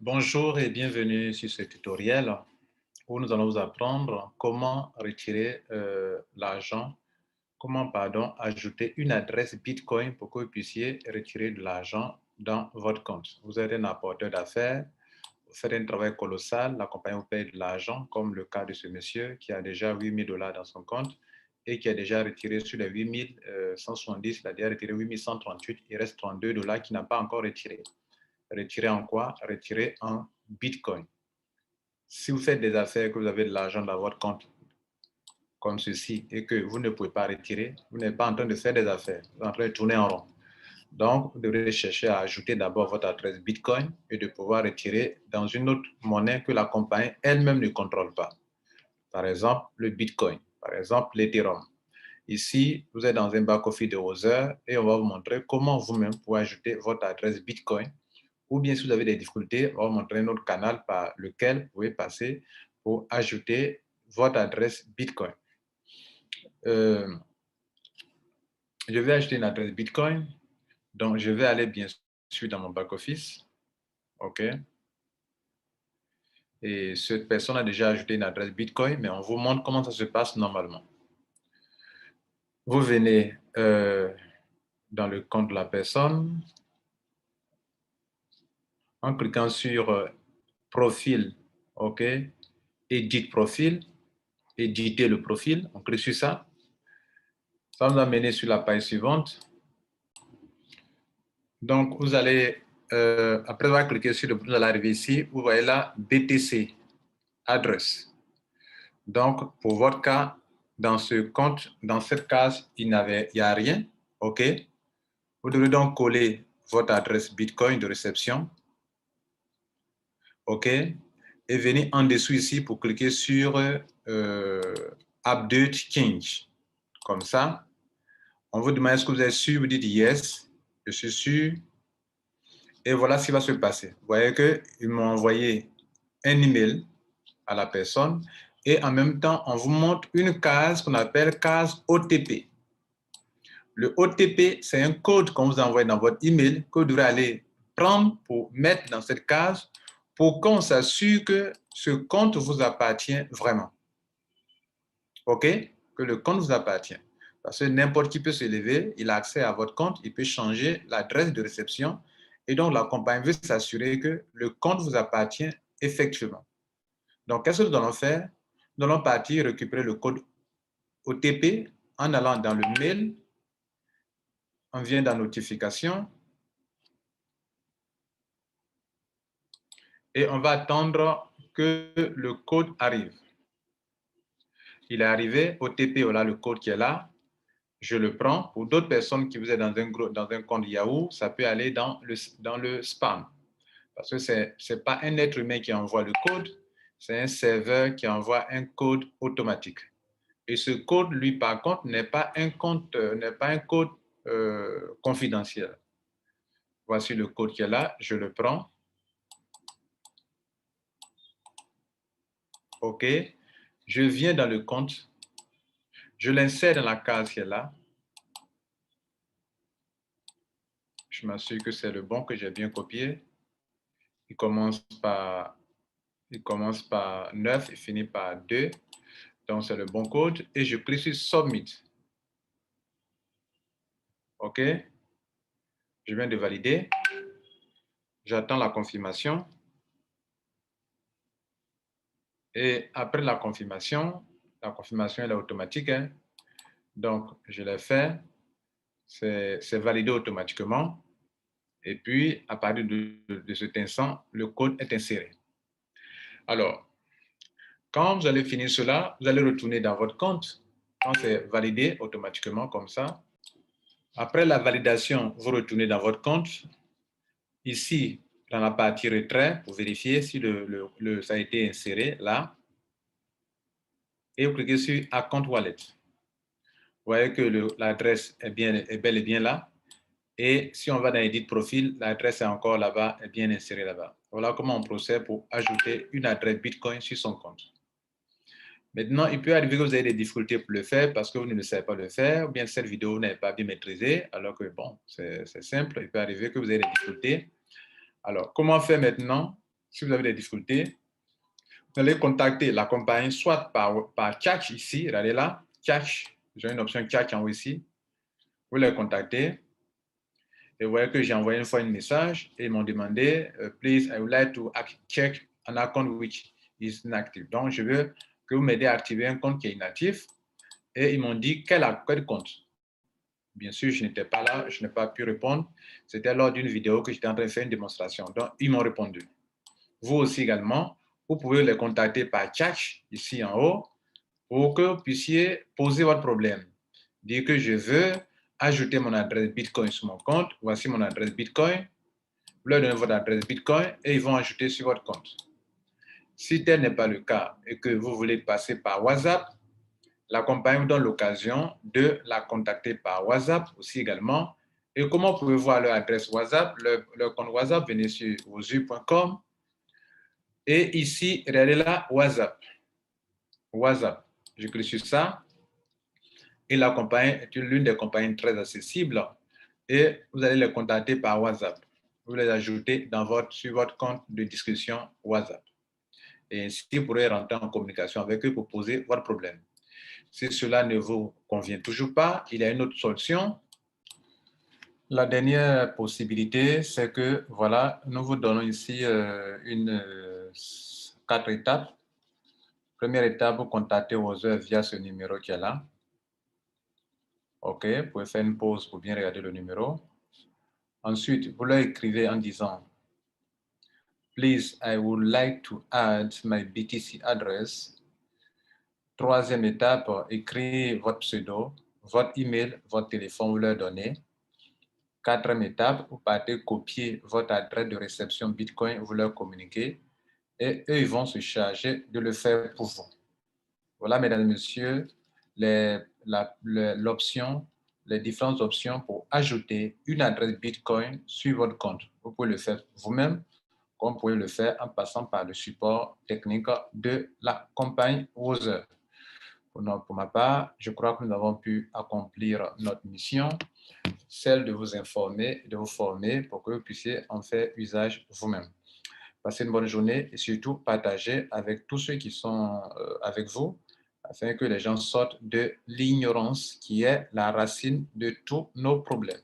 Bonjour et bienvenue sur ce tutoriel où nous allons vous apprendre comment retirer l'argent, ajouter une adresse Bitcoin pour que vous puissiez retirer de l'argent dans votre compte. Vous êtes un apporteur d'affaires, vous faites un travail colossal, la compagnie vous paye de l'argent, comme le cas de ce monsieur qui a déjà 8 000 $ dans son compte et qui a déjà retiré sur les 8 170, il a déjà retiré 8 138, il reste 32 $ qu'il n'a pas encore retiré. Retirer en quoi? Retirer en Bitcoin. Si vous faites des affaires, que vous avez de l'argent dans votre compte comme ceci et que vous ne pouvez pas retirer, vous n'êtes pas en train de faire des affaires, vous êtes en train de tourner en rond. Donc, vous devrez chercher à ajouter d'abord votre adresse Bitcoin et de pouvoir retirer dans une autre monnaie que la compagnie elle-même ne contrôle pas. Par exemple, le Bitcoin, par exemple, l'Ethereum. Ici, vous êtes dans un back-office de Other et on va vous montrer comment vous-même pouvez ajouter votre adresse Bitcoin. Ou bien si vous avez des difficultés, on va vous montrer un autre canal par lequel vous pouvez passer pour ajouter votre adresse Bitcoin. Je vais ajouter une adresse Bitcoin. Donc, je vais aller bien sûr dans mon back-office. OK. Et cette personne a déjà ajouté une adresse Bitcoin, mais on vous montre comment ça se passe normalement. Vous venez dans le compte de la personne en cliquant sur profil, OK, édite profil, éditer le profil, on clique sur ça. Ça nous amène sur la page suivante. Donc, vous allez, après avoir cliqué sur le bouton, vous allez arriver ici, vous voyez là, BTC, adresse. Donc, pour votre cas, dans ce compte, dans cette case, il n'y a rien, OK? Vous devez donc coller votre adresse Bitcoin de réception, OK? Et venir en dessous ici pour cliquer sur Update Change. Comme ça, on vous demande est-ce que vous êtes sûr, vous dites yes, je suis sûr. Et voilà ce qui va se passer. Vous voyez qu'ils m'ont envoyé un email à la personne et en même temps, on vous montre une case qu'on appelle case OTP. Le OTP, c'est un code qu'on vous envoie dans votre email que vous devrez aller prendre pour mettre dans cette case pour qu'on s'assure que ce compte vous appartient vraiment. OK? Que le compte vous appartient. Parce que n'importe qui peut se lever, il a accès à votre compte, il peut changer l'adresse de réception. Et donc, la compagnie veut s'assurer que le compte vous appartient effectivement. Donc, qu'est-ce que nous allons faire? Nous allons partir récupérer le code OTP en allant dans le mail. On vient dans notification. Et on va attendre que le code arrive. Il est arrivé, OTP, voilà le code qui est là. Je le prends. Pour d'autres personnes qui vous êtes dans un compte Yahoo, ça peut aller dans le spam. Parce que ce n'est pas un être humain qui envoie le code, c'est un serveur qui envoie un code automatique. Et ce code, lui, par contre, n'est pas un code confidentiel. Voici le code qui est là, je le prends. OK. Je viens dans le compte. Je l'insère dans la case qui est là. Je m'assure que c'est le bon que j'ai bien copié. Il commence par 9 et finit par 2. Donc, c'est le bon code. Et je clique sur Submit. OK. Je viens de valider. J'attends la confirmation. Et après la confirmation elle est automatique. Hein. Donc, je l'ai fait. C'est validé automatiquement. Et puis, à partir de cet instant, le code est inséré. Alors, quand vous allez finir cela, vous allez retourner dans votre compte. Quand c'est validé automatiquement comme ça. Après la validation, vous retournez dans votre compte. Ici, dans la partie retrait, pour vérifier si ça a été inséré là. Et vous cliquez sur Account Wallet. Vous voyez que l'adresse est bel et bien là. Et si on va dans Edit Profil, l'adresse est encore là-bas, est bien insérée là-bas. Voilà comment on procède pour ajouter une adresse Bitcoin sur son compte. Maintenant, il peut arriver que vous ayez des difficultés pour le faire parce que vous ne savez pas le faire, ou bien cette vidéo vous n'avez pas bien maîtrisée, alors que bon, c'est simple, il peut arriver que vous ayez des difficultés. Alors, comment faire maintenant? Si vous avez des difficultés, vous allez contacter la compagnie soit par chat ici, regardez là, chat, j'ai une option chat en haut ici. Vous les contactez et vous voyez que j'ai envoyé une fois un message et ils m'ont demandé please, I would like to check an account which is inactive. Donc, je veux que vous m'aidez à activer un compte qui est inactif et ils m'ont dit quel compte. Bien sûr, je n'étais pas là, je n'ai pas pu répondre. C'était lors d'une vidéo que j'étais en train de faire une démonstration. Donc, ils m'ont répondu. Vous aussi également, vous pouvez les contacter par chat ici en haut pour que vous puissiez poser votre problème. Dire que je veux ajouter mon adresse Bitcoin sur mon compte. Voici mon adresse Bitcoin. Vous leur donnez votre adresse Bitcoin et ils vont ajouter sur votre compte. Si tel n'est pas le cas et que vous voulez passer par WhatsApp, la compagnie vous donne l'occasion de la contacter par WhatsApp aussi également. Et comment vous pouvez voir leur adresse WhatsApp? Leur compte WhatsApp, venez sur wozu.com. Et ici, regardez là, WhatsApp. WhatsApp. Je clique sur ça. Et la compagnie est l'une des compagnies très accessibles. Et vous allez les contacter par WhatsApp. Vous les ajoutez sur votre compte de discussion WhatsApp. Et ainsi, vous pourrez rentrer en communication avec eux pour poser votre problème. Si cela ne vous convient toujours pas, il y a une autre solution. La dernière possibilité, c'est que, voilà, nous vous donnons ici 4 étapes. Première étape, vous contactez Wozu via ce numéro qui est là. OK, vous pouvez faire une pause pour bien regarder le numéro. Ensuite, vous leur écrivez en disant Please, I would like to add my BTC address. Troisième étape, écrivez votre pseudo, votre email, votre téléphone, vous leur donnez. Quatrième étape, vous partez copier votre adresse de réception Bitcoin, vous leur communiquez et eux, ils vont se charger de le faire pour vous. Voilà, mesdames et messieurs, les différentes options pour ajouter une adresse Bitcoin sur votre compte. Vous pouvez le faire vous-même, comme vous pouvez le faire en passant par le support technique de la compagnie Wozu. Pour ma part, je crois que nous avons pu accomplir notre mission, celle de vous informer, de vous former pour que vous puissiez en faire usage vous-même. Passez une bonne journée et surtout partagez avec tous ceux qui sont avec vous afin que les gens sortent de l'ignorance qui est la racine de tous nos problèmes.